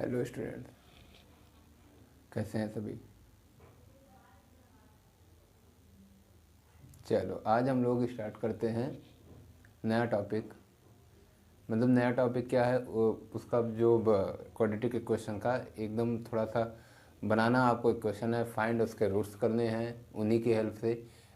Hello student, कैसे हैं सभी। चलो आज हम लोग स्टार्ट करते हैं नया टॉपिक। मतलब नया टॉपिक क्या है, उसका जो क्वाड्रेटिक इक्वेशन का एकदम थोड़ा सा बनाना आपको इक्वेशन है, फाइंड उसके रूट्स करने हैं उन्हीं की हेल्प से,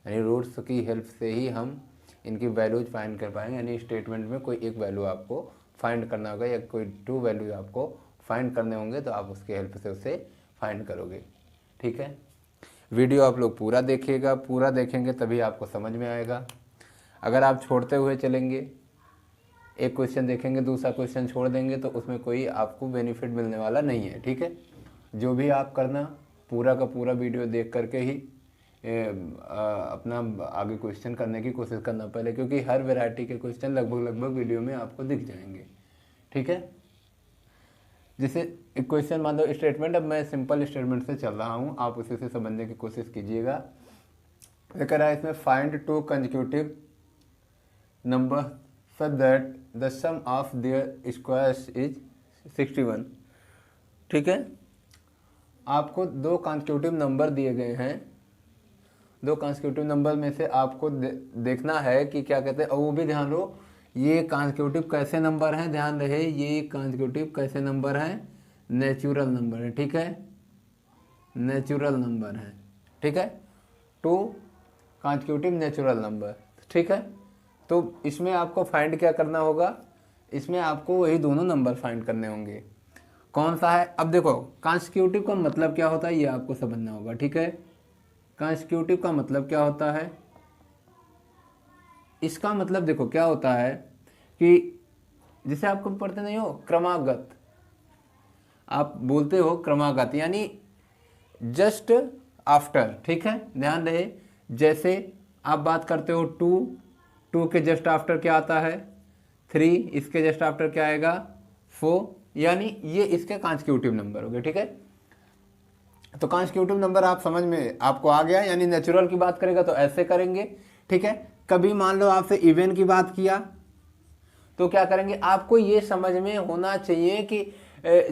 यानी रूट्स की हेल्प से ही हम इनकी वैल्यूज फाइंड कर पाएंगे। यानी स्टेटमेंट में कोई एक वैल्यू आपको फाइंड करना होगा या कोई टू वैल्यू आपको फाइंड करने होंगे, तो आप उसकी हेल्प से उसे फाइंड करोगे। ठीक है, वीडियो आप लोग पूरा देखिएगा, पूरा देखेंगे तभी आपको समझ में आएगा। अगर आप छोड़ते हुए चलेंगे, एक क्वेश्चन देखेंगे दूसरा क्वेश्चन छोड़ देंगे, तो उसमें कोई आपको बेनिफिट मिलने वाला नहीं है। ठीक है, जो भी आप करना पूरा का पूरा वीडियो देख करके ही अपना आगे क्वेश्चन करने की कोशिश करना पहले, क्योंकि हर वैरायटी के क्वेश्चन लगभग वीडियो में आपको दिख जाएंगे। ठीक है, जैसे एक क्वेश्चन मान लो स्टेटमेंट, अब मैं सिंपल स्टेटमेंट से चल रहा हूँ, आप उसी से समझने की कोशिश कीजिएगा। लेकर आया इसमें find two consecutive number such that the sum of their squares is 61। ठीक है, आपको दो कंसेक्यूटिव नंबर दिए गए हैं, दो कंसेक्यूटिव नंबर में से आपको देखना है कि क्या कहते हैं, और वो भी ध्यान दो ये कंसेक्यूटिव कैसे नंबर हैं। ध्यान रहे ये कंसेक्यूटिव कैसे नंबर हैं, नेचुरल नंबर है। ठीक है, नेचुरल नंबर है। ठीक है, टू कंसेक्यूटिव नेचुरल नंबर। ठीक है, तो इसमें आपको फाइंड क्या करना होगा, इसमें आपको वही दोनों नंबर फाइंड करने होंगे। कौन सा है, अब देखो कंसेक्यूटिव का मतलब क्या होता है ये आपको समझना होगा। ठीक है, कंसेक्यूटिव का मतलब क्या होता है, इसका मतलब देखो क्या होता है कि जिसे आपको पढ़ते नहीं हो क्रमागत, आप बोलते हो क्रमागत, यानी जस्ट आफ्टर। ठीक है, ध्यान रहे जैसे आप बात करते हो टू के जस्ट आफ्टर क्या आता है 3, इसके जस्ट आफ्टर क्या आएगा 4, यानी ये इसके कंसेक्यूटिव नंबर हो गए। ठीक है, तो कंसेक्यूटिव नंबर आप समझ में आपको आ गया। यानी नेचुरल की बात करेगा तो ऐसे करेंगे। ठीक है, कभी मान लो आपसे इवन की बात किया तो क्या करेंगे, आपको ये समझ में होना चाहिए कि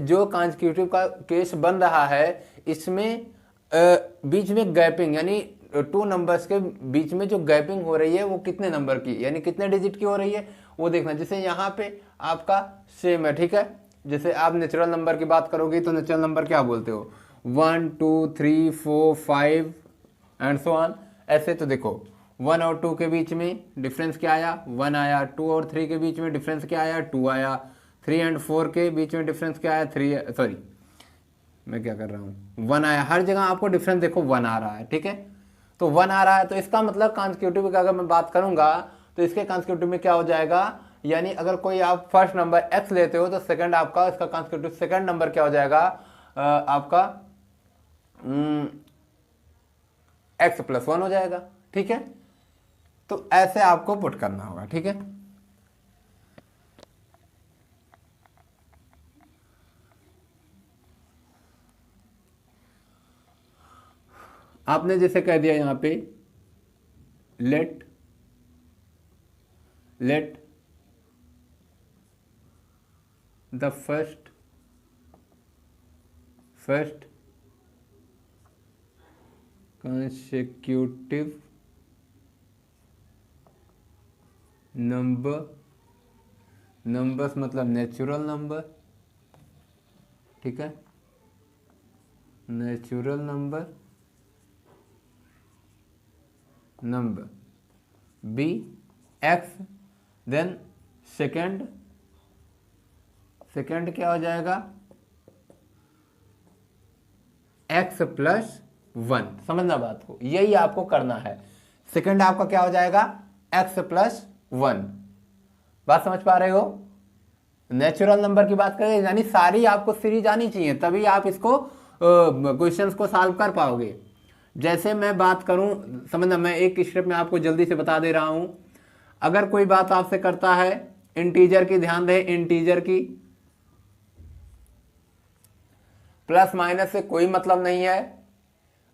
जो कंसेक्यूटिव का केस बन रहा है इसमें बीच में गैपिंग, यानी टू नंबर्स के बीच में जो गैपिंग हो रही है वो कितने नंबर की, यानी कितने डिजिट की हो रही है वो देखना। जैसे यहाँ पे आपका सेम है। ठीक है, जैसे आप नेचुरल नंबर की बात करोगे तो नेचुरल नंबर क्या बोलते हो 1 2 3 4 5 एंड सो ऑन। ऐसे तो देखो 1 और 2 के बीच में डिफरेंस क्या आया 1 आया, 2 और 3 के बीच में डिफरेंस क्या आया 2 आया, 3 एंड 4 के बीच में डिफरेंस क्या आया 3, सॉरी मैं क्या कर रहा हूँ 1 आया। हर जगह आपको डिफरेंस देखो 1 आ रहा है। ठीक है, तो 1 आ रहा है तो इसका मतलब कंसेक्यूटिव का अगर मैं बात करूंगा तो इसके कंसेक्यूटिव में क्या हो जाएगा, यानी अगर कोई आप फर्स्ट नंबर x लेते हो तो सेकंड आपका इसका कंसेक्यूटिव सेकंड नंबर क्या हो जाएगा आपका x+1 हो जाएगा। ठीक है, तो ऐसे आपको पुट करना होगा। ठीक है, आपने जैसे कह दिया यहां पे let the first consecutive numbers मतलब नेचुरल नंबर। ठीक है, natural number be x, then second क्या हो जाएगा x+1। समझना बात को, यही आपको करना है। सेकंड आपका क्या हो जाएगा x+1। बात समझ पा रहे हो, नेचुरल नंबर की बात करें यानी सारी आपको सीरीज आनी चाहिए तभी आप इसको क्वेश्चंस को सॉल्व कर पाओगे। जैसे मैं बात करूं, समझना मैं एक स्टेप में आपको जल्दी से बता दे रहा हूं। अगर कोई बात आपसे करता है इंटीजर की, ध्यान रहे इंटीजर की प्लस माइनस से कोई मतलब नहीं है,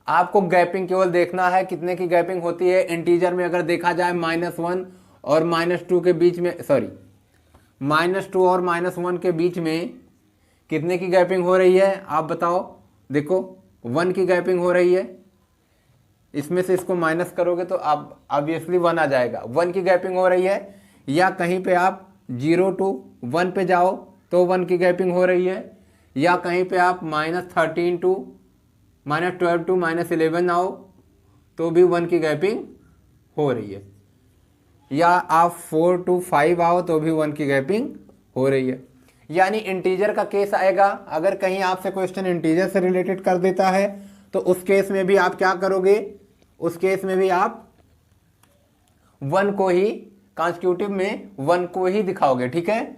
आपको गैपिंग केवल देखना है कितने की गैपिंग होती है। इंटीजर में अगर देखा जाए -1 और -2 के बीच में, सॉरी -2 और -1 के बीच में कितने की गैपिंग हो रही है आप बताओ। देखो 1 की गैपिंग हो रही है, इसमें से इसको माइनस करोगे तो आप ऑब्वियसली 1 आ जाएगा। 1 की गैपिंग हो रही है, या कहीं पे आप 0 to 1 पे जाओ तो 1 की गैपिंग हो रही है, या कहीं पे आप -13 to -12 to -11 आओ तो भी 1 की गैपिंग हो रही है, या आप 4 to 5 आओ तो भी 1 की गैपिंग हो रही है। यानी इंटीजर का केस आएगा, अगर कहीं आपसे क्वेश्चन इंटीजर से रिलेटेड कर देता है तो उस केस में भी आप क्या करोगे, उस केस में भी आप 1 को ही कॉन्स्टिट्यूटिव में 1 को ही दिखाओगे। ठीक है,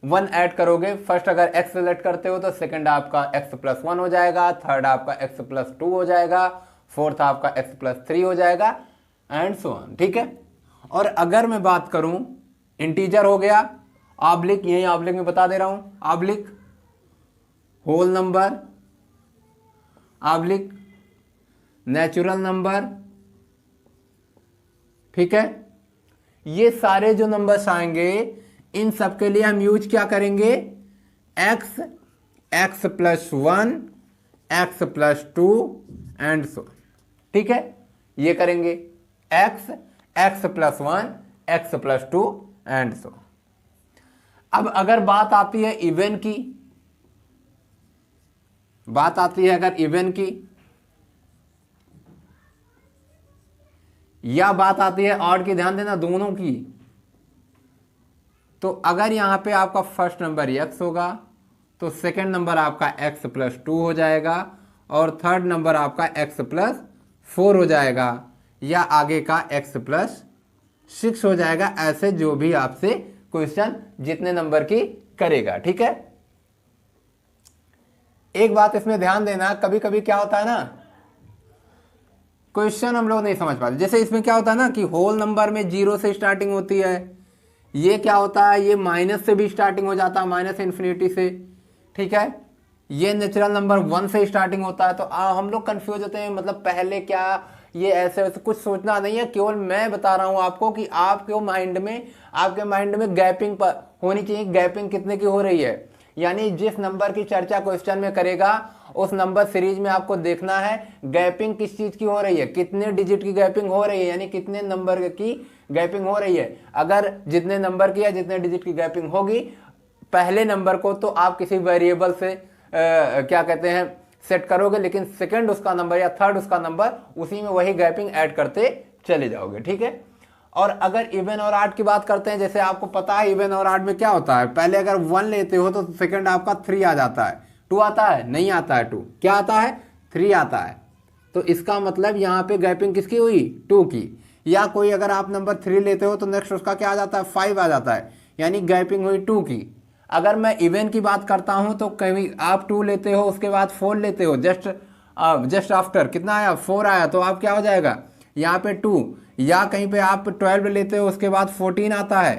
1 ऐड करोगे। फर्स्ट अगर x सेलेक्ट करते हो तो सेकंड आपका x+1 हो जाएगा, थर्ड आपका x+2 हो जाएगा, फोर्थ आपका x+3 हो जाएगा एंड सो ऑन। ठीक है, और अगर मैं बात करूं इंटीजर हो गया, ऑब्लिक, यही ऑब्लिक में बता दे रहा हूं, oblique whole number, oblique natural number. ठीक है, ये सारे जो नंबर्स आएंगे इन सब के लिए हम यूज क्या करेंगे, x, x+1, x+2 and so. ठीक है, ये करेंगे x, x+1, x+2 and so. अब अगर बात आती है इवन की, बात आती है अगर इवन की, या बात आती है ऑड की, ध्यान देना दोनों की, तो अगर यहां पे आपका फर्स्ट नंबर x होगा तो सेकंड नंबर आपका x+2 हो जाएगा और थर्ड नंबर आपका x+4 हो जाएगा, या आगे का x+6 हो जाएगा। ऐसे जो भी आपसे क्वेश्चन जितने नंबर की करेगा। ठीक है, एक बात इसमें ध्यान देना, कभी कभी क्या होता है ना, क्वेश्चन हम लोग नहीं समझ पाते। जैसे इसमें क्या होता है ना कि होल नंबर में 0 से स्टार्टिंग होती है, ये क्या होता है, ये माइनस से भी स्टार्टिंग हो जाता है, -इन्फिनिटी से। ठीक है, ये नेचुरल नंबर 1 से स्टार्टिंग होता है। तो हम लोग कंफ्यूज होते हैं, मतलब पहले क्या ये ऐसे वैसे कुछ सोचना नहीं है, केवल मैं बता रहा हूं आपको कि आपके माइंड में गैपिंग पर होनी चाहिए। गैपिंग कितने की हो रही है, यानी जिस नंबर की चर्चा क्वेश्चन में करेगा उस नंबर सीरीज में आपको देखना है गैपिंग किस चीज की हो रही है, कितने डिजिट की गैपिंग हो रही है, यानी कितने नंबर की गैपिंग हो रही है। अगर जितने नंबर की या जितने डिजिट की गैपिंग होगी, पहले नंबर को तो आप किसी वेरिएबल से क्या कहते हैं सेट करोगे, लेकिन सेकंड उसका नंबर या थर्ड उसका नंबर, उसी में वही गैपिंग ऐड करते चले जाओगे। ठीक है, और अगर इवन और ऑड की बात करते हैं, जैसे आपको पता है इवन और ऑड में क्या होता है, पहले अगर 1 लेते हो तो सेकंड आपका 3 आ जाता है, 2 आता है, नहीं आता है 2, क्या आता है 3 आता है। तो इसका मतलब यहाँ पे गैपिंग किसकी हुई, 2 की। या कोई अगर आप नंबर 3 लेते हो तो नेक्स्ट उसका क्या आ जाता है, 5 आ जाता है, यानी गैपिंग हुई 2 की। अगर मैं इवन की बात करता हूं तो कभी आप 2 लेते हो, उसके बाद 4 लेते हो, जस्ट आफ्टर कितना आया, 4 आया, तो आप क्या हो जाएगा यहाँ पे 2। या कहीं पे आप 12 लेते हो, उसके बाद 14 आता है,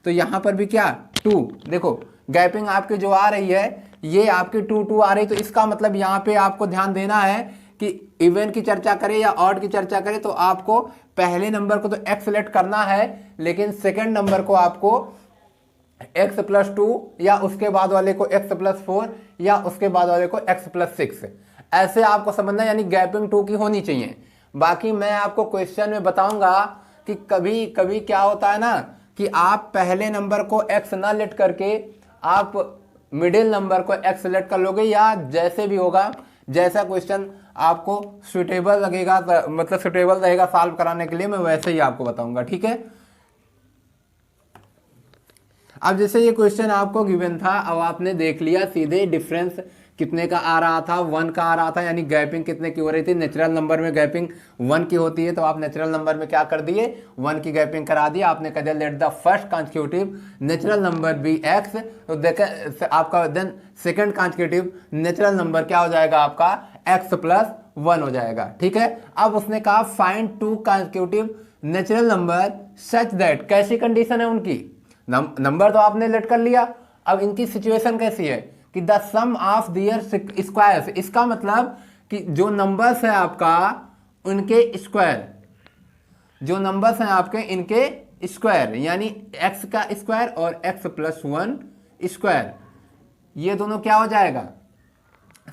तो यहाँ पर भी क्या 2। देखो गैपिंग आपकी जो आ रही है ये आपकी 2 आ रही, तो इसका मतलब यहाँ पे आपको ध्यान देना है कि इवन की चर्चा करें या ऑड की चर्चा करें तो आपको पहले नंबर को तो x सेलेक्ट करना है, लेकिन सेकंड नंबर को आपको x+2 या उसके बाद वाले को x+4 या उसके बाद वाले को x+6, ऐसे आपको समझना, यानी गैपिंग 2 की होनी चाहिए। बाकी मैं आपको क्वेश्चन में बताऊंगा कि कभी कभी क्या होता है ना कि आप पहले नंबर को x ना लेट करके आप मिडिल नंबर को x सेलेक्ट कर लोगे, या जैसे भी होगा, जैसा क्वेश्चन आपको सुटेबल लगेगा, मतलब सुटेबल रहेगा सॉल्व कराने के लिए, मैं वैसे ही आपको बताऊंगा। ठीक है, अब जैसे ये क्वेश्चन आपको गिवन था, अब आपने देख लिया सीधे डिफरेंस कितने का आ रहा था, 1 का आ रहा था, यानी गैपिंग कितने की हो रही थी। नेचुरल नंबर में गैपिंग 1 की होती है, तो आप नेचुरल नंबर में क्या कर दिए, 1 की गैपिंग करा दिया आपने, कह दिया let the first constitutive natural number be x, तो देखें आपका then second constitutive natural number क्या हो जाएगा आपका x+1 हो जाएगा। ठीक है, अब उसने कहा find 2 constitutive natural number such that, कैसी कंडीशन है उनकी, नंबर तो आपने लेट कर लिया, अब इनकी सिचुएशन कैसी है कि the sum of their squares, इसका मतलब कि जो नंबर्स है आपका उनके स्क्वायर, जो नंबर्स हैं आपके इनके स्क्वायर, यानी x का स्क्वायर और x+1 स्क्वायर, ये दोनों क्या हो जाएगा,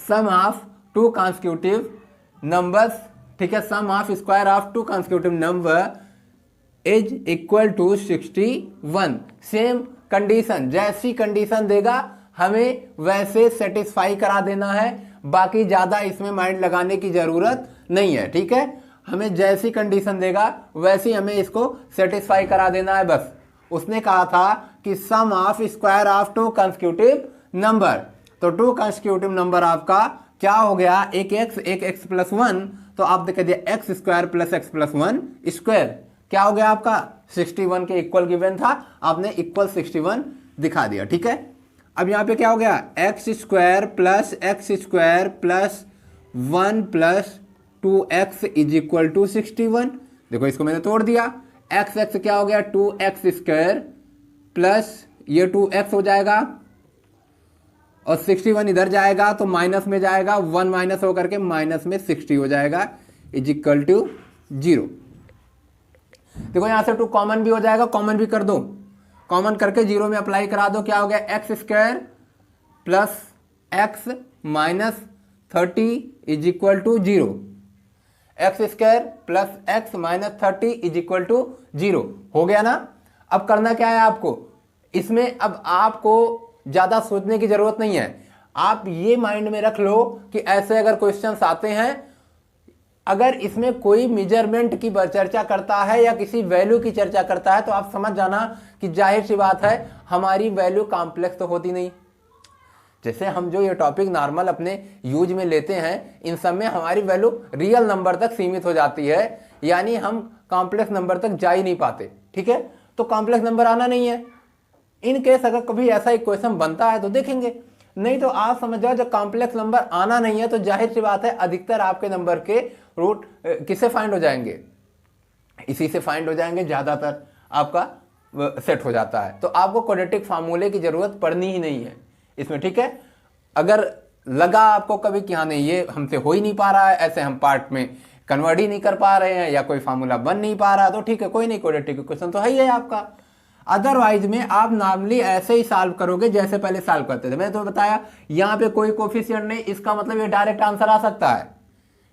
sum of two consecutive numbers, ठीक है, sum of square of two consecutive number is equal to 61। Same condition, जैसी कंडीशन देगा हमें वैसे सेटिस्फाई करा देना है, बाकी ज्यादा इसमें माइंड लगाने की जरूरत नहीं है, ठीक है। हमें जैसी कंडीशन देगा वैसी हमें इसको सेटिस्फाई करा देना है बस। उसने कहा था कि sum of square of two consecutive number, तो टू कंसेक्यूटिव नंबर आपका क्या हो गया, एक एक्स प्लस 1, तो आप कह दिया x square plus x plus 1 square, क्या हो गया आपका 61 के इक्वल गिवन था, आपने इक्वल 61 दिखा दिया, ठीक है। अब यहां पे क्या हो गया, x square plus 1 plus 2x is equal to 61। देखो इसको मैंने तोड़ दिया, एक्स क्या हो गया 2x स्क्वायर प्लस ये 2x हो जाएगा और 61 इधर जाएगा तो माइनस में जाएगा, 1 माइनस होकर के माइनस में 60 हो जाएगा इज इक्वल टू 0। देखो यहां से 2 कॉमन भी हो जाएगा, कॉमन भी कर दो, कॉमन करके 0 में अप्लाई करा दो, क्या हो गया x square plus x minus 30 is equal to 0, x square plus x minus 30 is equal to 0 हो गया ना। अब करना क्या है आपको, इसमें अब आपको ज्यादा सोचने की जरूरत नहीं है, आप ये माइंड में रख लो कि ऐसे अगर क्वेश्चंस आते हैं, अगर इसमें कोई मेजरमेंट की चर्चा करता है या किसी वैल्यू की चर्चा करता है तो आप समझ जाना कि जाहिर सी बात है हमारी वैल्यू कॉम्प्लेक्स तो होती नहीं। जैसे हम जो ये टॉपिक नॉर्मल अपने यूज में लेते हैं, इन सब में हमारी वैल्यू रियल नंबर तक सीमित हो जाती है, यानी हम कॉम्प्लेक्स नंबर तक जा ही नहीं पाते, ठीक है। तो कॉम्प्लेक्स नंबर आना नहीं है, इन केस अगर कभी ऐसा एक क्वेश्चन बनता है तो देखेंगे, नहीं तो आप समझ जाओ जब कॉम्प्लेक्स नंबर आना नहीं है तो जाहिर सी बात है अधिकतर आपके नंबर के रूट किससे फाइंड हो जाएंगे, इसी से फाइंड हो जाएंगे, ज्यादातर आपका सेट हो जाता है। तो आपको क्वाड्रेटिक फार्मूले की जरूरत पड़नी ही नहीं है इसमें, ठीक है। अगर लगा आपको कभी कि हाँ नहीं ये हमसे हो ही नहीं पा रहा है, ऐसे हम पार्ट में कन्वर्ट ही नहीं कर पा रहे हैं या कोई फार्मूला बन नहीं पा रहा, तो ठीक है कोई नहीं, क्वाड्रेटिक इक्वेशन तो है ही है आपका। अदरवाइज में आप नॉर्मली ऐसे ही सॉल्व करोगे जैसे पहले सॉल्व करते थे। मैंने तो बताया यहाँ पे कोई कोफिशिएंट नहीं, इसका मतलब ये डायरेक्ट आंसर आ सकता है,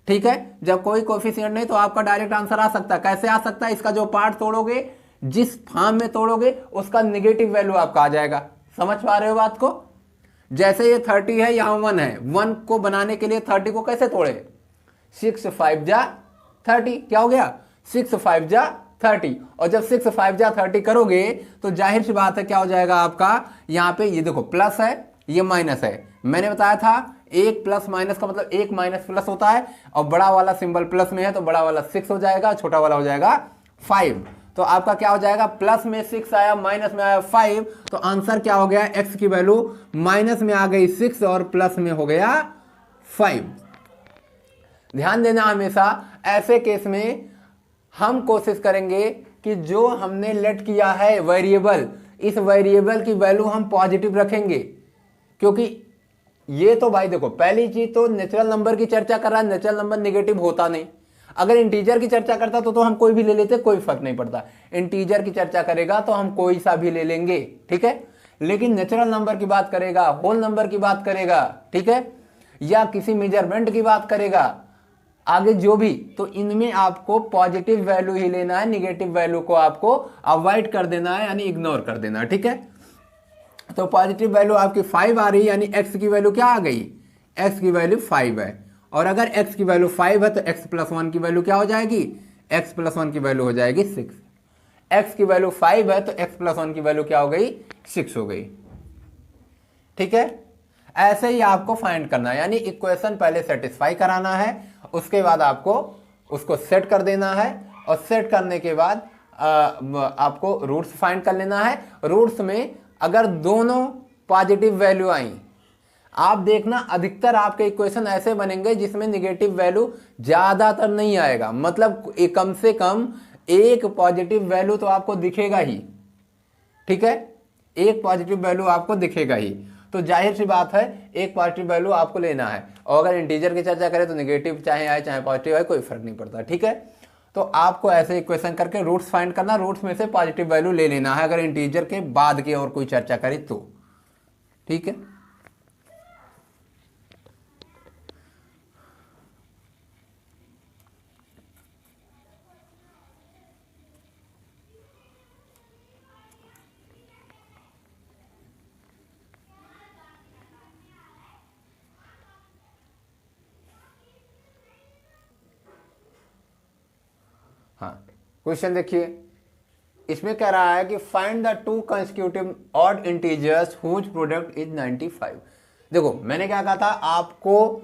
ठीक है। जब कोई कोफिशिएंट नहीं तो आपका डायरेक्ट आंसर आ सकता है। कैसे आ सकता है, इसका जो पार्ट तोड़ोगे, जिस फॉर्म में तोड़ोगे उसका नेगेटिव वैल्यू आपका आ जाएगा। समझ पा रहे हो बात को, जैसे ये 30 है यहां 1 है, 1 को बनाने के लिए 30 को कैसे तोड़े, 6 5 जा 30, क्या हो गया 6 5 जा 30, और जब 6 5 जा 30 करोगे तो जाहिर सी बात है क्या हो जाएगा आपका, यहाँ पे ये देखो प्लस है ये माइनस है। मैंने बताया था एक प्लस माइनस का मतलब एक माइनस प्लस होता है, और बड़ा वाला सिंबल प्लस में है तो बड़ा वाला 6 हो जाएगा, छोटा वाला हो जाएगा 5। तो आपका क्या हो जाएगा, प्लस में 6 आया, माइनस में आया 5, तो आंसर क्या हो गया, एक्स की वैल्यू माइनस में आ गई 6 और प्लस में हो गया 5। ध्यान देना हमेशा ऐसे केस में हम कोशिश करेंगे कि जो हमने लेट किया है वेरिएबल, इस वेरिएबल की वैल्यू हम पॉजिटिव रखेंगे, क्योंकि ये तो भाई देखो पहली चीज तो नेचुरल नंबर की चर्चा कर रहा है, नेचुरल नंबर नेगेटिव होता नहीं। अगर इंटीजर की चर्चा करता तो हम कोई भी ले लेते, कोई फर्क नहीं पड़ता। इंटीजर की चर्चा करेगा तो हम कोई सा भी ले लेंगे, ठीक है। लेकिन नेचुरल नंबर की बात करेगा, होल नंबर की बात करेगा, ठीक है, या किसी मेजरमेंट की बात करेगा, आगे जो भी, तो इनमें आपको पॉजिटिव वैल्यू ही लेना है, निगेटिव वैल्यू को आपको अवॉइड कर देना है, यानी इग्नोर कर देना है, ठीक है। तो पॉजिटिव वैल्यू आपकी 5 आ रही है, यानी x की वैल्यू क्या आ गई, x की वैल्यू 5 है, और अगर x की वैल्यू 5 है तो x प्लस 1 की वैल्यू क्या हो जाएगी, x प्लस 1 की वैल्यू हो जाएगी 6। x की वैल्यू 5 है तो x प्लस 1 की वैल्यू क्या हो गई, 6 हो गई, ठीक है। ऐसे ही आपको फाइंड करना है, यानी इक्वेशन पहले सेटिस्फाई कराना है, उसके बाद आपको उसको सेट कर देना है, और सेट करने के बाद आपको रूट्स फाइंड कर लेना है। रूट्स में अगर दोनों पॉजिटिव वैल्यू आई, आप देखना अधिकतर आपके इक्वेशन ऐसे बनेंगे जिसमें निगेटिव वैल्यू ज्यादातर नहीं आएगा, मतलब कम से कम एक पॉजिटिव वैल्यू तो आपको दिखेगा ही, ठीक है, एक पॉजिटिव वैल्यू आपको दिखेगा ही। तो जाहिर सी बात है एक पॉजिटिव वैल्यू आपको लेना है, और अगर इंटीजर की चर्चा करें तो नेगेटिव चाहे आए चाहे पॉजिटिव आए कोई फर्क नहीं पड़ता, ठीक है। तो आपको ऐसे इक्वेशन करके रूट्स फाइंड करना, रूट्स में से पॉजिटिव वैल्यू ले लेना है अगर इंटीजर के बाद की और कोई चर्चा करे तो, ठीक है। हाँ, क्वेश्चन देखिए, इसमें कह रहा है कि find the two consecutive odd integers whose product is 95। देखो मैंने क्या कहा था, आपको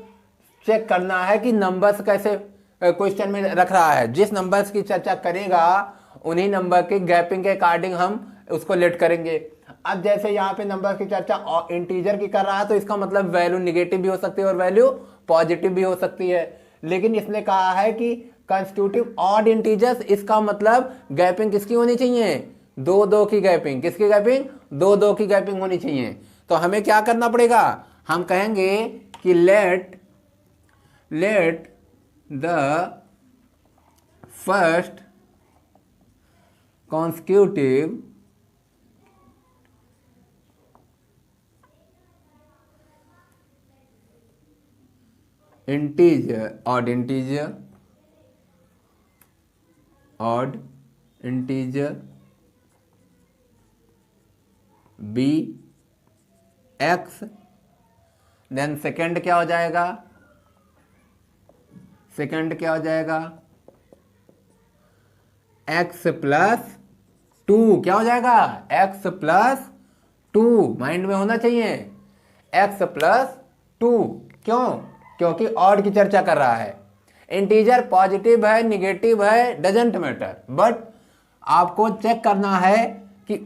चेक करना है कि नंबर्स कैसे क्वेश्चन में रख रहा है। जिस नंबर्स की चर्चा करेगा उन्हीं नंबर के गैपिंग के अकॉर्डिंग हम उसको लेट करेंगे। अब जैसे यहाँ पे नंबर की चर्चा इंटीजर की कर रहा है तो इसका मतलब वैल्यू निगेटिव भी हो सकती है और वैल्यू पॉजिटिव भी हो सकती है। लेकिन इसने कहा है कि कंस्टिट्यूटिव ऑड इंटीजर्स, इसका मतलब गैपिंग किसकी होनी चाहिए, 2-2 की गैपिंग। किसकी गैपिंग, 2-2 की गैपिंग होनी चाहिए। तो हमें क्या करना पड़ेगा, हम कहेंगे कि let the first consecutive odd integer b x, then second क्या हो जाएगा, सेकेंड क्या हो जाएगा, x प्लस 2, क्या हो जाएगा, x प्लस 2, माइंड में होना चाहिए, x प्लस 2। क्यों, क्योंकि ऑड की चर्चा कर रहा है। इंटीजर पॉजिटिव है निगेटिव है डजेंट मैटर, बट आपको चेक करना है कि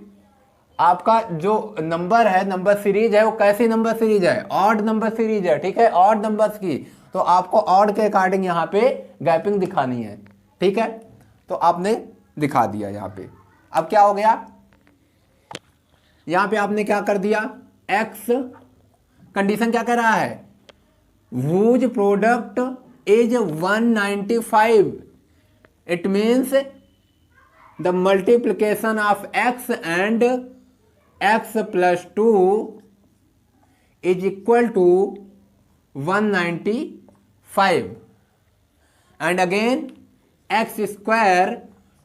आपका जो नंबर है, नंबर सीरीज है, वो कैसी नंबर सीरीज है, ऑड नंबर सीरीज है, ठीक है, ऑड नंबर्स की। तो आपको ऑड के अकॉर्डिंग यहाँ पे गैपिंग दिखानी है, ठीक है। तो आपने दिखा दिया यहाँ पे। अब क्या हो गया, यहां पे आपने क्या कर दिया, x कंडीशन क्या कह रहा है, whose product is 195, it means the multiplication of x and x plus 2 is equal to 195, and again x square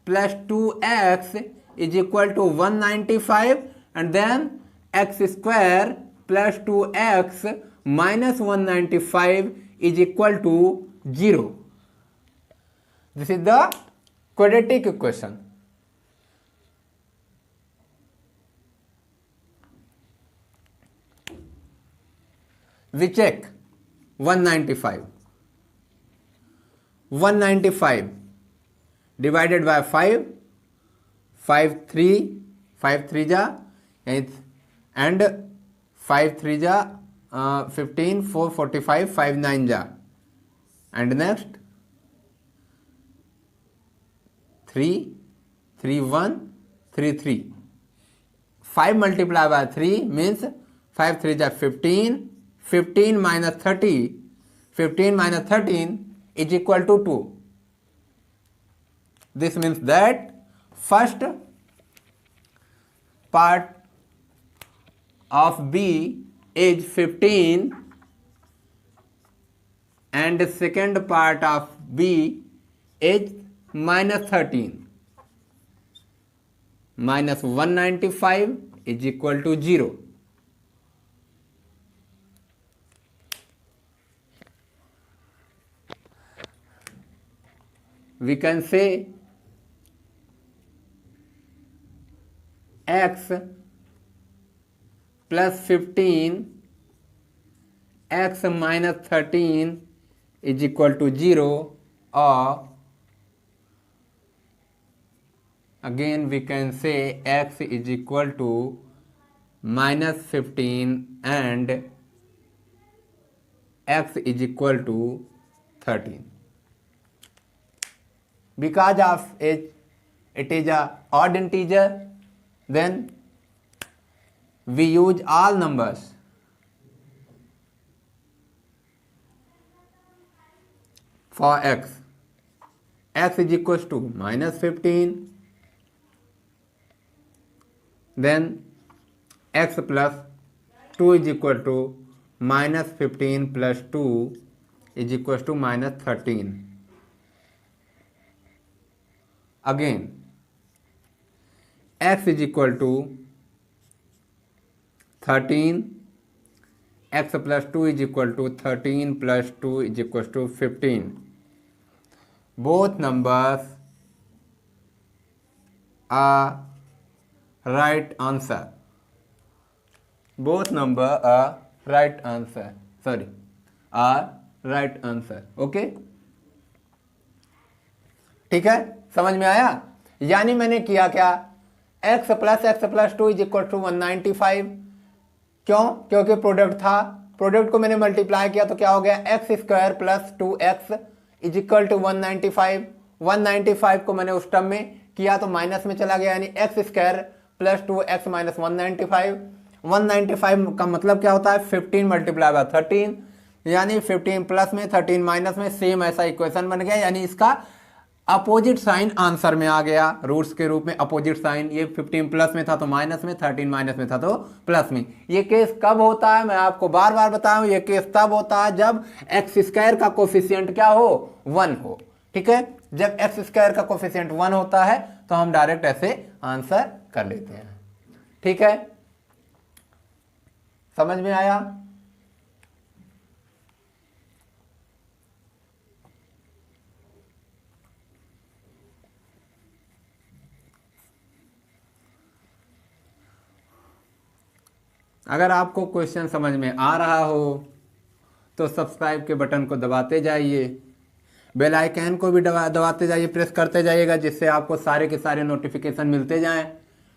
plus 2x is equal to 195, and then x square plus 2x minus 195 is equal to 0. This is the quadratic equation. We check 195 divided by 5, 5 3 जा, and 5 3 जा 15, 4 45, 5 9 जा, and next 3 3 1 3 3, 5 multiplied by 3 means 5 3 जा 15, 15 minus 30, 15 minus 13 is equal to 2. This means that first part of B is 15 and the second part of B is minus 13. Minus 195 is equal to 0. We can say x plus 15 x minus 13 is equal to 0, or again we can say x is equal to minus 15 and x is equal to 13. Because of it is a odd integer, then we use all numbers. For x is equals to minus 15, then x plus 2 is equal to minus 15 plus 2 is equals to minus 13. Again x is equal to 13, x plus 2 is equal to 13 plus 2 is equal to 15. Both numbers right answer. Both number are right answer. Sorry, are right answer. Okay, ठीक है, समझ में आया? यानी मैंने किया क्या, x + x + 2 = 195। क्यों? क्योंकि प्रोडक्ट था, प्रोडक्ट को मैंने मल्टीप्लाई किया तो क्या हो गया, x² + 2x = 195। 195 को मैंने उस टर्म में किया तो माइनस में चला गया, यानी x² + 2x - 195। 195 का मतलब क्या होता है, 15 × 13, यानी 15 प्लस में 13 माइनस में, सेम ऐसा इक्वेशन बन गया। यानी इसका अपोजिट साइन आंसर में आ गया, रूट्स के रूप में अपोजिट साइन। ये 15 प्लस में था तो माइनस में, 13 माइनस में था तो प्लस में। ये केस कब होता है, मैं आपको बार बार बताऊं, ये केस तब होता है जब x² का कोफिशिएंट क्या हो, 1 हो। ठीक है, जब x² का कोफिशिएंट 1 होता है तो हम डायरेक्ट ऐसे आंसर कर लेते हैं। ठीक है, समझ में आया? अगर आपको क्वेश्चन समझ में आ रहा हो तो सब्सक्राइब के बटन को दबाते जाइए, बेल आइकन को भी दबाते जाइए, प्रेस करते जाइएगा, जिससे आपको सारे के सारे नोटिफिकेशन मिलते जाएं।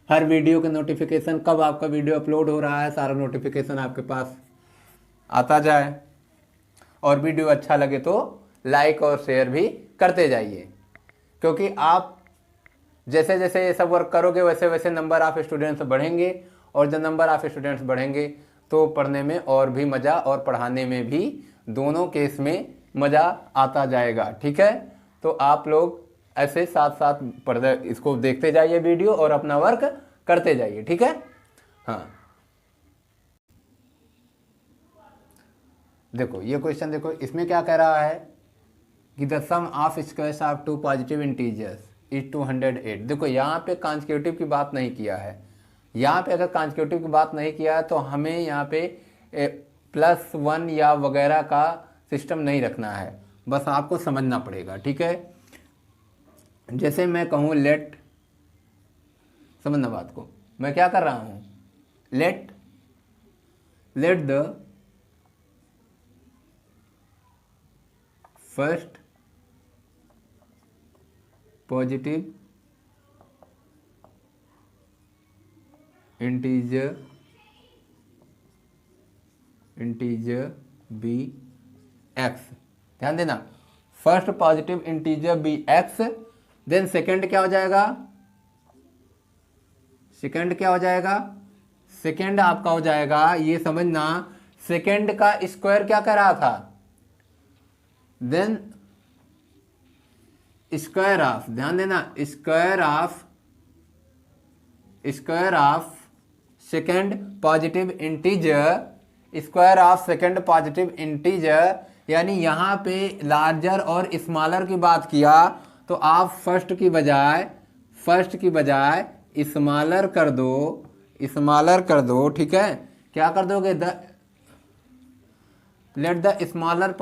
हर वीडियो के नोटिफिकेशन, कब आपका वीडियो अपलोड हो रहा है, सारा नोटिफिकेशन आपके पास आता जाए। और वीडियो अच्छा लगे तो लाइक और शेयर भी करते जाइए, क्योंकि आप जैसे जैसे ये सब वर्क करोगे वैसे वैसे नंबर ऑफ स्टूडेंट्स बढ़ेंगे, और जब नंबर ऑफ स्टूडेंट्स बढ़ेंगे तो पढ़ने में और भी मज़ा और पढ़ाने में भी, दोनों केस में मज़ा आता जाएगा। ठीक है, तो आप लोग ऐसे साथ साथ पढ़ते इसको देखते जाइए वीडियो और अपना वर्क करते जाइए। ठीक है, हाँ देखो ये क्वेश्चन देखो, इसमें क्या कह रहा है कि the sum of squares of 2 positive integers is 208। देखो यहाँ पे कॉन्जिक्यूटिव की बात नहीं किया है। यहाँ पे अगर कॉन्जिक्यूटिव की बात नहीं किया है तो हमें यहाँ पे +1 या वगैरह का सिस्टम नहीं रखना है, बस आपको समझना पड़ेगा। ठीक है, जैसे मैं कहूँ लेट, समझना बात को, मैं क्या कर रहा हूँ, let the first positive integer be x. ध्यान देना, first positive integer be x, then second क्या हो जाएगा, सेकेंड क्या हो जाएगा, सेकेंड आपका हो जाएगा, ये समझना, सेकेंड का स्क्वायर क्या कर रहा था, देन स्क्वायर ऑफ, ध्यान देना, square of second positive integer, square of second positive integer. यानी यहाँ पे लार्जर और स्मॉलर की बात किया तो आप फर्स्ट की बजाय स्मॉलर कर दो। ठीक है, क्या कर दोगे, let the smaller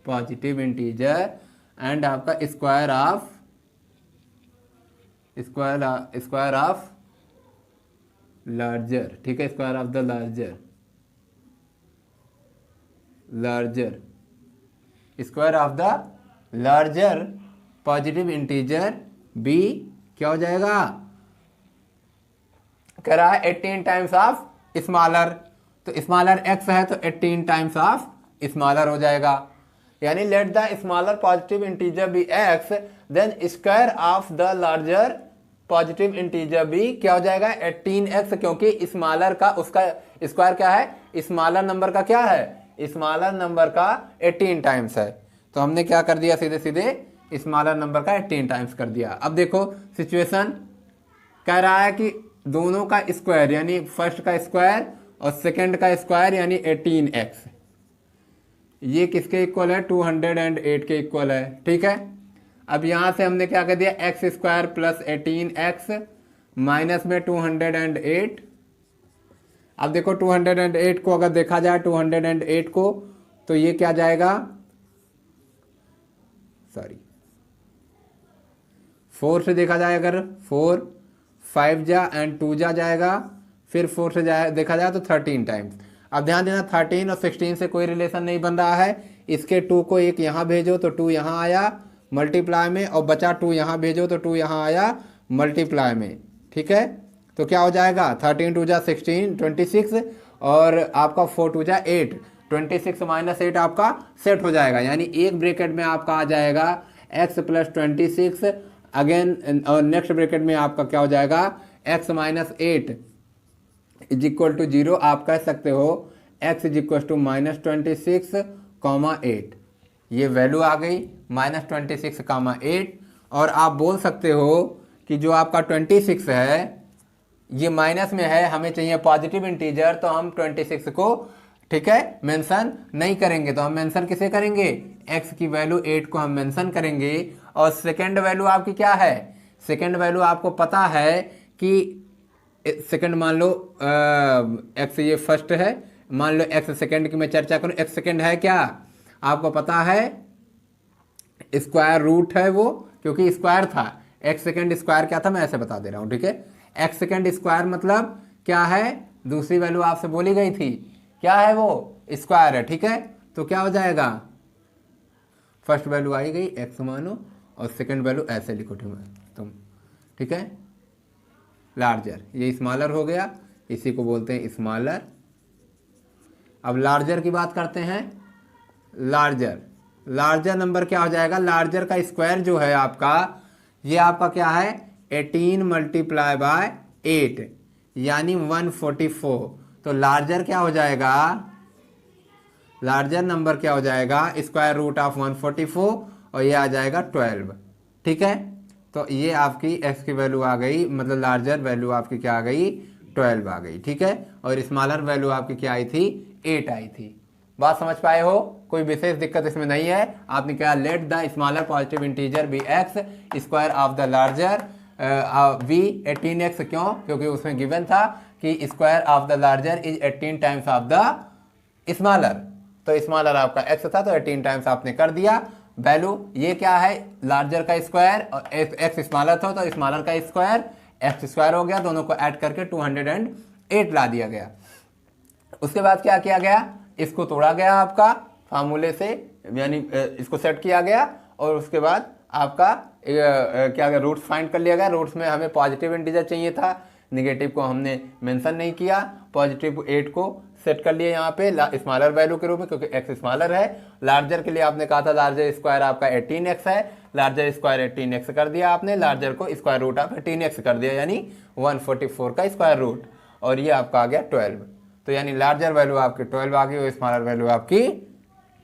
positive integer and आपका स्क्वायर ऑफ लार्जर। ठीक है, square of the square of the larger positive integer be क्या हो जाएगा, कह रहा है 18 टाइम्स ऑफ स्मॉलर, तो स्मॉलर x है तो 18 टाइम्स ऑफ स्मॉलर हो जाएगा। यानी let the smaller positive integer be x, then square of the larger positive integer be क्या हो जाएगा, 18x, क्योंकि स्मॉलर का उसका स्क्वायर क्या है, स्मॉलर नंबर का क्या है, स्मॉलर नंबर का 18 टाइम्स है। तो हमने क्या कर दिया, सीधे सीधे स्मॉलर नंबर का 18 टाइम्स कर दिया। अब देखो सिचुएशन, कह रहा है कि दोनों का स्क्वायर, यानी फर्स्ट का स्क्वायर और सेकंड का स्क्वायर यानी 18x, ये किसके इक्वल है, 208 के इक्वल है। ठीक है, अब यहाँ से हमने क्या कर दिया, x² + 18x माइनस में 208। अब देखो 208 को अगर देखा जाए 208 को तो ये क्या जाएगा, सॉरी 4 से देखा जाए अगर 4 5 जा एंड 2 जा जाएगा, फिर 4 से जाए देखा जाए तो 13 टाइम्स। अब ध्यान देना 13 और 16 से कोई रिलेशन नहीं बन रहा है, इसके 2 को एक यहाँ भेजो तो 2 यहाँ आया मल्टीप्लाई में, और बचा 2 यहाँ भेजो तो 2 यहाँ आया मल्टीप्लाई में। ठीक है, तो क्या हो जाएगा 13 2 जा 16 26, और आपका 4 2 जा 8 26 माइनस 8 आपका सेट हो जाएगा, यानी एक ब्रैकेट में आपका आ जाएगा x प्लस 26 अगेन, और नेक्स्ट ब्रैकेट में आपका क्या हो जाएगा x minus 8 is equal to 0। आप कह सकते हो x is equal to minus 26 comma 8, ये वैल्यू आ गई माइनस 26 कॉमा 8। और आप बोल सकते हो कि जो आपका 26 है ये माइनस में है, हमें चाहिए पॉजिटिव इंटीजर, तो हम 26 को ठीक है मेंशन नहीं करेंगे, तो हम मेंशन किसे करेंगे, x की वैल्यू 8 को हम मेंशन करेंगे। और सेकंड वैल्यू आपकी क्या है, सेकंड वैल्यू आपको पता है कि सेकंड मान लो x ये फर्स्ट है, मान लो x सेकंड की मैं चर्चा करूं, x सेकंड है क्या आपको पता है, स्क्वायर रूट है वो, क्योंकि स्क्वायर था, x सेकंड स्क्वायर क्या था मैं ऐसे बता दे रहा हूं। ठीक है, x सेकंड स्क्वायर मतलब क्या है, दूसरी वैल्यू आपसे बोली गई थी, क्या है वो स्क्वायर है। ठीक है, तो क्या हो जाएगा, फर्स्ट वैल्यू आई गई x मानो, और सेकंड वैल्यू ऐसे लिखो तुम। ठीक है, लार्जर, ये स्मॉलर हो गया, इसी को बोलते हैं स्मॉलर। अब लार्जर की बात करते हैं, लार्जर नंबर क्या हो जाएगा, लार्जर का स्क्वायर जो है आपका, ये आपका क्या है 18 मल्टीप्लाई बाय 8 यानी 144। तो लार्जर क्या हो जाएगा, लार्जर नंबर क्या हो जाएगा स्क्वायर रूट ऑफ 144, और ये आ जाएगा 12। ठीक है, तो ये आपकी x की वैल्यू आ गई, मतलब लार्जर वैल्यू आपकी क्या आ गई 12 आ गई। ठीक है, और स्मॉलर वैल्यू आपकी क्या आई थी 8 आई थी। बात समझ पाए हो, कोई विशेष दिक्कत इसमें नहीं है। आपने क्या, let the smaller positive integer be x square of the larger be 18x, क्यों, क्योंकि उसमें गिवन था कि square of the larger is 18 times of the smaller, तो स्मॉलर आपका x था तो 18 टाइम्स आपने कर दिया। वैल्यू ये क्या है लार्जर का स्क्वायर, और x स्मॉलर था तो स्मॉलर का स्क्वायर x स्क्वायर हो गया, दोनों को ऐड करके 208 ला दिया गया। उसके बाद क्या किया गया, इसको तोड़ा गया आपका फार्मूले से, यानी इसको सेट किया गया, और उसके बाद आपका क्या गया रूट्स फाइंड कर लिया गया। रूट्स में हमें पॉजिटिव इंटीजर चाहिए था, निगेटिव को हमने मेंशन नहीं किया, पॉजिटिव 8 को सेट कर लिए यहाँ पे स्मॉलर वैल्यू के रूप में, क्योंकि x स्मॉलर है। लार्जर के लिए आपने कहा था लार्जर स्क्वायर आपका 18x है, लार्जर स्क्वायर 18x कर दिया आपने, लार्जर को स्क्वायर रूट ऑफ 18x कर दिया, यानी 144 का स्क्वायर रूट, और ये आपका आ गया 12। तो यानी लार्जर वैल्यू आपकी 12 आ गई और स्मॉलर वैल्यू आपकी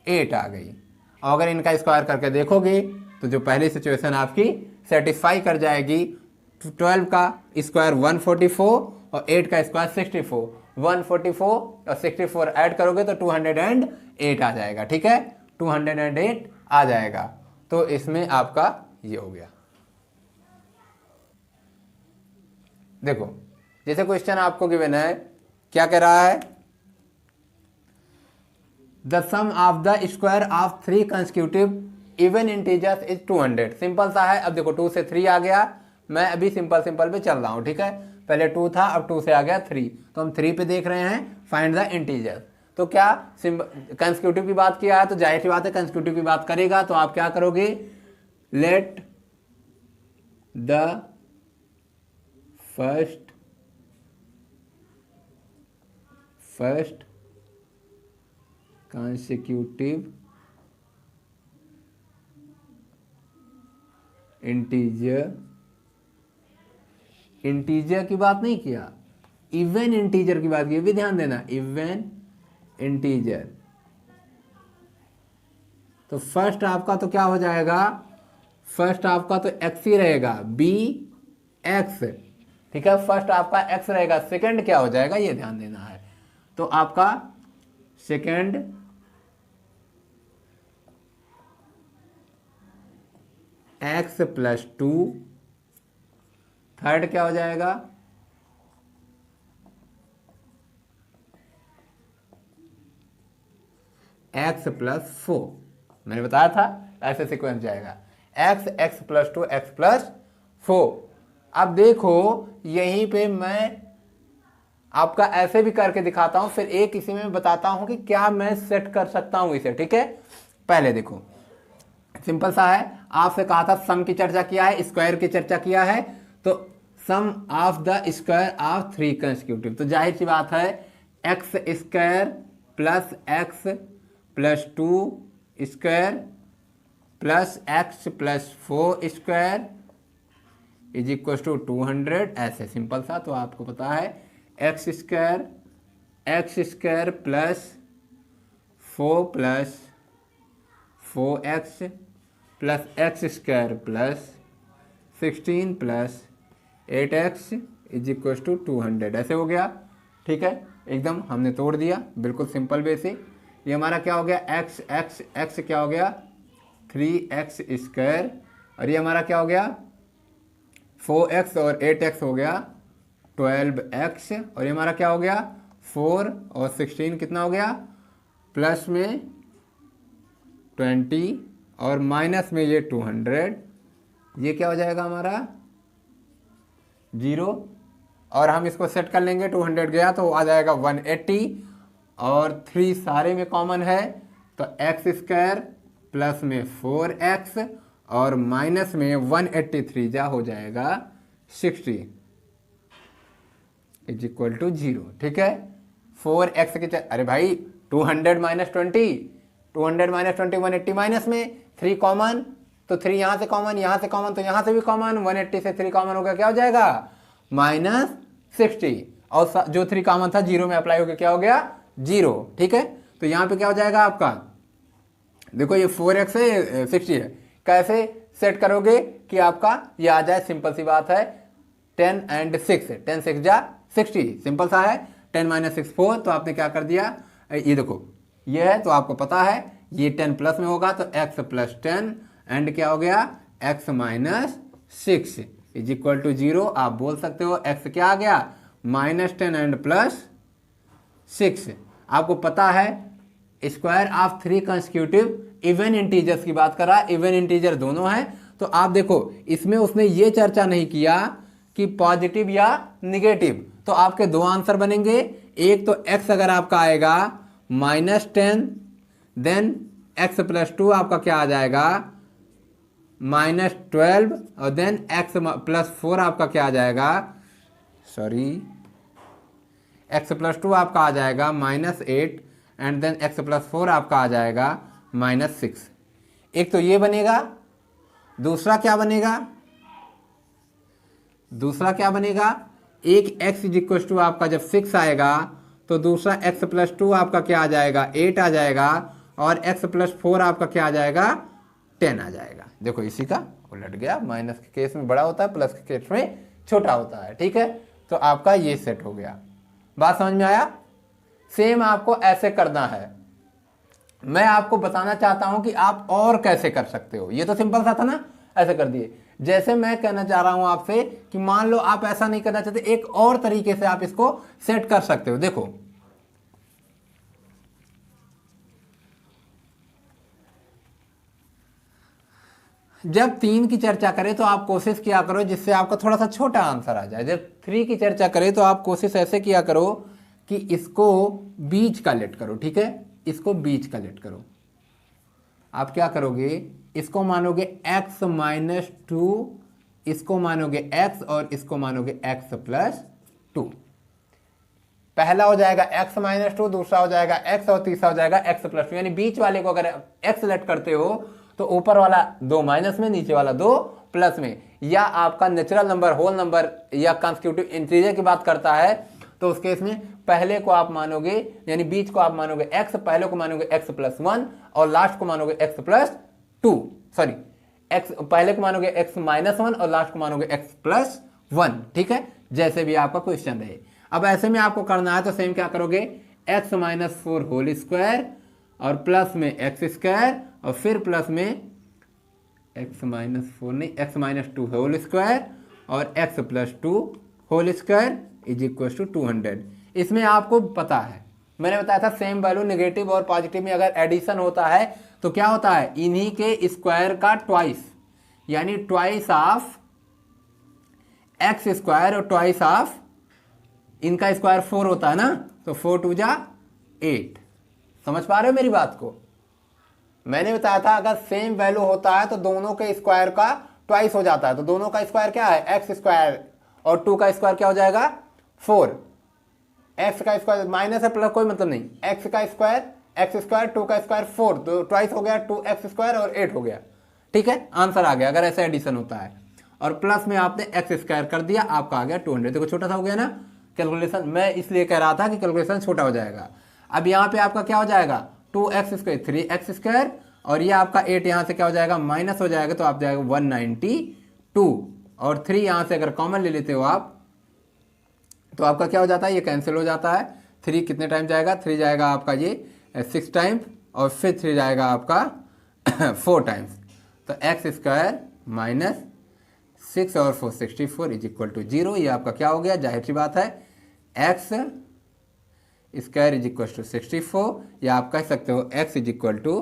8 आ गई। और अगर इनका स्क्वायर करके देखोगे तो जो पहली सिचुएशन आपकी सेटिस्फाई कर जाएगी। 12 का स्क्वायर 144 और 8 का स्क्वायर 64, 144 और 64 ऐड करोगे तो 208 आ जाएगा। ठीक है, 208 आ जाएगा। तो इसमें आपका ये हो गया। देखो जैसे क्वेश्चन आपको गिवन है, क्या कह रहा है, the sum of the square of 3 consecutive even integers is 200। Simple सा है। अब देखो 2 से 3 आ गया, मैं अभी सिंपल पे चल रहा हूं। ठीक है, पहले 2 था, अब 2 से आ गया 3, तो हम 3 पे देख रहे हैं फाइंड द इंटीजर। तो क्या कंसेक्यूटिव की बात किया है तो जाहिर सी बात है कंसेक्यूटिव की बात करेगा तो आप क्या करोगे, late the first consecutive integer की बात नहीं किया, इवन इंटीजर की बात की, भी ध्यान देना, इवन इंटीजर। तो फर्स्ट आपका तो क्या हो जाएगा, फर्स्ट आपका तो x ही रहेगा, बी एक्स। ठीक है, फर्स्ट आपका x रहेगा, सेकंड क्या हो जाएगा ये ध्यान देना है। तो आपका सेकंड x प्लस 2, थर्ड क्या हो जाएगा x प्लस 4। मैंने बताया था ऐसे सीक्वेंस जाएगा, x प्लस 2 x प्लस 4। अब देखो यहीं पे मैं आपका ऐसे भी करके दिखाता हूं, फिर एक इसी में बताता हूं कि क्या मैं सेट कर सकता हूं इसे, ठीक है। पहले देखो सिंपल सा है, आपसे कहा था सम की चर्चा किया है, स्क्वायर की चर्चा किया है, तो sum of the square of 3 consecutive, तो जाहिर सी बात है x square plus x plus 2 square plus x plus 4 square is equal to 200, ऐसे सिंपल सा। तो आपको पता है x square plus 4 plus 4x plus x square plus 16 plus 8x is equal to 200, ऐसे हो गया, ठीक है। एकदम हमने तोड़ दिया, बिल्कुल सिंपल बेसिक। ये हमारा क्या हो गया, x क्या हो गया 3x स्क्वायर, और ये हमारा क्या हो गया 4x और 8x हो गया 12x, और ये हमारा क्या हो गया 4 और 16 कितना हो गया, प्लस में 20 और माइनस में ये 200, ये क्या हो जाएगा हमारा 0, और हम इसको सेट कर लेंगे, 200 गया तो आ जाएगा 180, और 3 सारे में कॉमन है तो एक्स स्क्वायर प्लस में 4x और माइनस में 183 जा हो जाएगा 60 इज इक्वल टू 0, ठीक है। 4x के अरे भाई 200 माइनस 20, 200 माइनस 20 180, माइनस में 3 कॉमन, तो 3 यहाँ से कॉमन, यहाँ से कॉमन, तो यहाँ से भी कॉमन, 180 से 3 कॉमन होगा, क्या हो जाएगा -60, और जो 3 कॉमन था 0 में अप्लाई होकर क्या हो गया 0, ठीक है। तो यहाँ पे क्या हो जाएगा आपका, देखो ये 4x है 60 है, कैसे सेट करोगे कि आपका ये आ जाए, सिंपल सी बात है 10 and 6, 10 6 जा 60, सिंपल सा है, 10 - 6 4, तो आपने क्या कर दिया, ये देखो ये है तो आपको पता है ये 10 प्लस में होगा तो x प्लस 10 एंड क्या हो गया x minus 6 is equal to 0। आप बोल सकते हो x क्या आ गया -10 एंड प्लस 6। आपको पता है square of 3 consecutive even integers की बात कर रहा है, इवन इंटीजर दोनों हैं, तो आप देखो इसमें उसने ये चर्चा नहीं किया कि पॉजिटिव या निगेटिव, तो आपके दो आंसर बनेंगे, एक तो x अगर आपका आएगा -10, देन x प्लस 2 आपका क्या आ जाएगा -12, और देन x प्लस 4 आपका क्या आ जाएगा, सॉरी x प्लस 2 आपका आ जाएगा -8, एंड देन x प्लस 4 आपका आ जाएगा -6। एक तो ये बनेगा, दूसरा क्या बनेगा, एक x इज इक्वल टू आपका जब 6 आएगा तो दूसरा x प्लस 2 आपका क्या आ जाएगा 8 आ जाएगा, और x प्लस 4 आपका क्या आ जाएगा 10 आ जाएगा। देखो इसी का उलट गया, माइनस के केस में बड़ा होता है, प्लस के केस में छोटा होता है, ठीक है। तो आपका ये सेट हो गया, बात समझ में आया। सेम आपको ऐसे करना है, मैं आपको बताना चाहता हूं कि आप और कैसे कर सकते हो, ये तो सिंपल सा था ना, ऐसे कर दिए। जैसे मैं कहना चाह रहा हूं आपसे कि मान लो आप ऐसा नहीं करना चाहते, एक और तरीके से आप इसको सेट कर सकते हो। देखो जब 3 की चर्चा करें तो आप कोशिश किया करो जिससे आपका थोड़ा सा छोटा आंसर आ जाए, जब 3 की चर्चा करें तो आप कोशिश ऐसे किया करो कि इसको बीच का लेट करो, ठीक है, इसको बीच का लेट करो। आप क्या करोगे, इसको मानोगे x माइनस 2, इसको मानोगे x और इसको मानोगे x प्लस 2। पहला हो जाएगा x माइनस 2, दूसरा हो जाएगा x और तीसरा हो जाएगा x प्लस 2, यानी बीच वाले को अगर x लेट करते हो तो ऊपर वाला 2 माइनस में, नीचे वाला 2 प्लस में, या आपका नेचुरल नंबर, होल नंबर या कंसेक्यूटिव इंटीजर की बात करता है तो उस केस में पहले को आप मानोगे, यानी बीच को आप मानोगे x, पहले को मानोगे x प्लस 1 और लास्ट को मानोगे x प्लस 2, सॉरी x पहले को मानोगे x माइनस 1 और लास्ट को मानोगे x प्लस 1, ठीक है, जैसे भी आपका क्वेश्चन रहे। अब ऐसे में आपको करना है तो सेम क्या करोगे, x माइनस 4 होल स्क्वायर और प्लस में एक्स स्क्वायर और फिर प्लस में x माइनस 4 नहीं x माइनस 2 होल स्क्वायर और x plus 2 whole square is equal to 200। इसमें आपको पता है, मैंने बताया था सेम वैल्यू नेगेटिव और पॉजिटिव में अगर एडिशन होता है तो क्या होता है, इन्हीं के स्क्वायर का ट्वाइस, यानी ट्वाइस ऑफ एक्स स्क्वायर और ट्वाइस ऑफ इनका स्क्वायर 4 होता है ना, तो 4 2 जा 8। समझ पा रहे हो मेरी बात को? मैंने बताया था अगर सेम वैल्यू होता है तो दोनों के स्क्वायर का ट्वाइस हो जाता है। तो दोनों का स्क्वायर क्या है? एक्स स्क्वायर, और 2 का स्क्वायर क्या हो जाएगा? 4। एक्स का स्क्वायर माइनस है प्लस कोई मतलब नहीं, एक्स का स्क्वायर एक्स स्क्वायर, 2 का स्क्वायर 4, तो ट्वाइस हो गया 2x स्क्वायर और 8 हो गया। ठीक है, आंसर आ गया अगर ऐसा एडिशन होता है। और प्लस में आपने एक्स स्क्वायर कर दिया, आपका आ गया 200। देखो छोटा सा हो गया ना कैलकुलेशन, मैं इसलिए कह रहा था कि कैलकुलेशन छोटा हो जाएगा। अब यहाँ पे आपका क्या हो जाएगा? 2x स्क्वायर 3x स्क्वायर, और ये आपका 8 यहाँ से क्या हो जाएगा? माइनस हो जाएगा, तो आप जाएगा 192, और 3 यहाँ से अगर कॉमन ले लेते हो आप तो आपका क्या हो जाता है? ये कैंसिल हो जाता है। 3 कितने टाइम जाएगा? 3 जाएगा आपका ये 6 टाइम, और फिर 3 जाएगा आपका 4 टाइम्स। तो एक्स स्क्वायर माइनस 6 और 4 64 इज इक्वल टू 0। ये आपका क्या हो गया? जाहिर सी बात है x square is equal to 64, या आप कह सकते हो x is equal to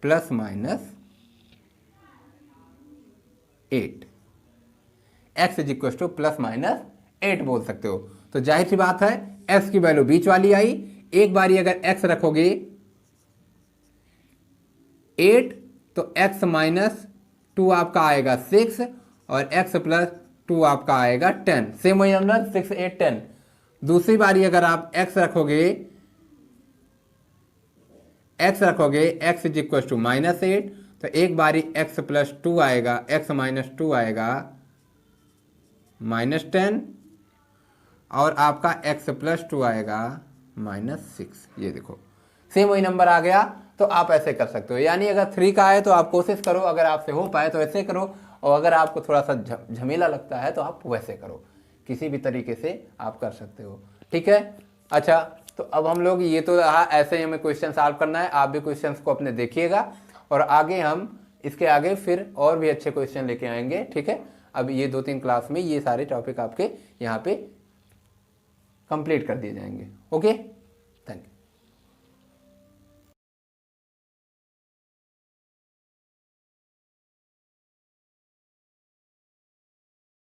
plus minus 8। X is equal to plus minus 8 बोल सकते हो। तो जाहिर सी बात है एक्स की वैल्यू बीच वाली आई। एक बारी अगर एक्स रखोगे 8, तो एक्स माइनस 2 आपका आएगा 6, और एक्स प्लस 2 आपका आएगा 10। सेम वही नंबर 6 8 10। दूसरी बारी अगर आप एक्स रखोगे x is equal to minus 8, तो एक बारी एक्स प्लस 2 आएगा, एक्स माइनस 2 आएगा माइनस 10, और आपका x प्लस 2 आएगा माइनस 6। ये देखो सेम वही नंबर आ गया। तो आप ऐसे कर सकते हो, यानी अगर 3 का आए तो आप कोशिश करो, अगर आपसे हो पाए तो ऐसे करो, और अगर आपको थोड़ा सा झमेला लगता है तो आप वैसे करो। किसी भी तरीके से आप कर सकते हो। ठीक है, अच्छा तो अब हम लोग ये तो रहा, ऐसे ही हमें क्वेश्चन सॉल्व करना है। आप भी क्वेश्चंस को अपने देखिएगा, और आगे हम इसके आगे फिर और भी अच्छे क्वेश्चन लेके आएंगे। ठीक है, अब ये 2-3 क्लास में ये सारे टॉपिक आपके यहाँ पे कंप्लीट कर दिए जाएंगे। ओके।